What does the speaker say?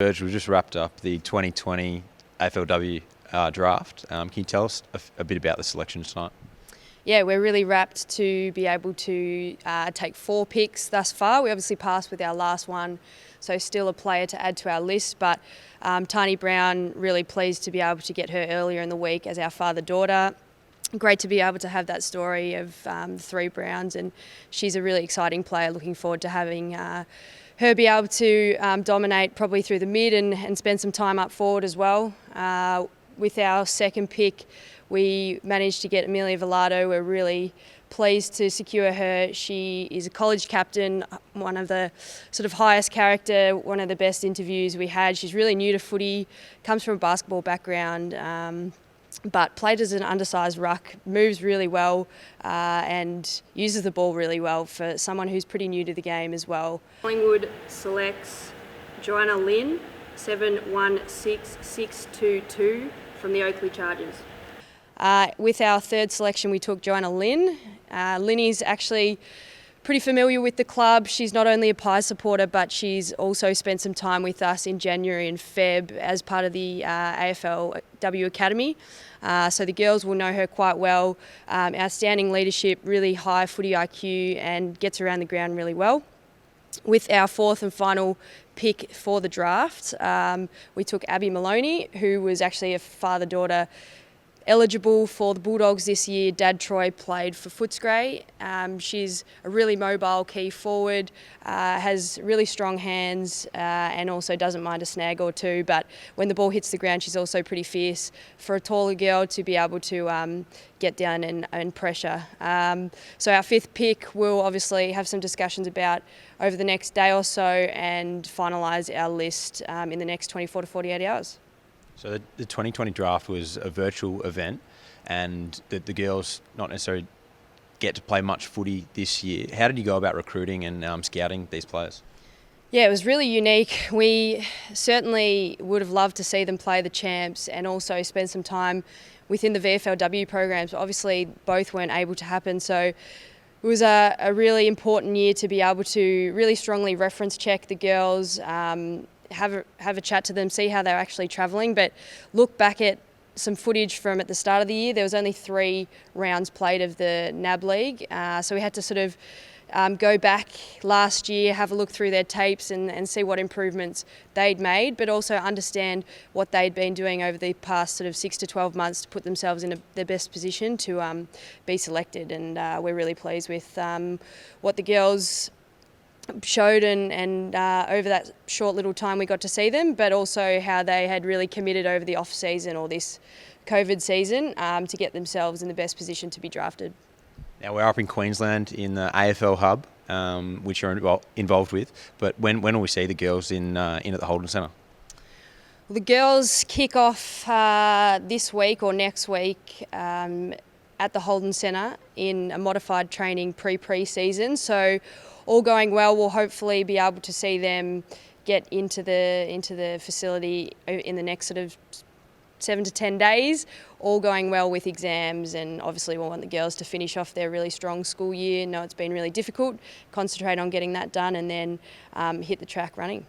Virgil, we just wrapped up the 2020 AFLW draft. Can you tell us a bit about the selection tonight? Yeah, we're really rapt to be able to take 4 picks thus far. We obviously passed with our last one, so still a player to add to our list, but Tiny Brown, really pleased to be able to get her earlier in the week as our father-daughter. Great to be able to have that story of the 3 Browns, and she's a really exciting player. Looking forward to having her be able to dominate probably through the mid and spend some time up forward as well. With our second pick, we managed to get Emilia Villardo. We're really pleased to secure her. She is a college captain, one of the sort of highest character, one of the best interviews we had. She's really new to footy, comes from a basketball background, but played as an undersized ruck, moves really well and uses the ball really well for someone who's pretty new to the game as well. Collingwood selects Joanna Lynn, 716622 from the Oakley Chargers. With our third selection, we took Joanna Lynn. Linny's actually pretty familiar with the club. She's not only a Pies supporter, but she's also spent some time with us in January and Feb as part of the AFLW Academy. So the girls will know her quite well. Outstanding leadership, really high footy IQ, and gets around the ground really well. With our fourth and final pick for the draft, we took Maloney, who was actually a father-daughter eligible for the Bulldogs this year. Dad Troy played for Footscray. She's a really mobile key forward, has really strong hands and also doesn't mind a snag or two, but when the ball hits the ground she's also pretty fierce for a taller girl to be able to get down and pressure. So our fifth pick we'll obviously have some discussions about over the next day or so and finalise our list in the next 24 to 48 hours. So the 2020 draft was a virtual event, and the girls not necessarily get to play much footy this year. How did you go about recruiting and scouting these players? Yeah, it was really unique. We certainly would have loved to see them play the champs and also spend some time within the AFLW programs. Obviously, both weren't able to happen, so it was a really important year to be able to really strongly reference check the girls, have a chat to them, see how they're actually travelling, but look back at some footage from at the start of the year. There was only 3 rounds played of the NAB League, so we had to sort of go back last year, have a look through their tapes and see what improvements they'd made, but also understand what they'd been doing over the past sort of 6 to 12 months to put themselves in their best position to be selected. And we're really pleased with what the girls showed and over that short little time we got to see them, but also how they had really committed over the off season or this COVID season to get themselves in the best position to be drafted. Now we're up in Queensland in the AFL hub, which you're involved with, but when will we see the girls in at the Holden Centre? Well, the girls kick off this week or next week at the Holden Centre in a modified training pre-season. So all going well, we'll hopefully be able to see them get into the facility in the next sort of 7 to 10 days, all going well with exams, and obviously we'll want the girls to finish off their really strong school year. Know it's been really difficult, concentrate on getting that done and then hit the track running.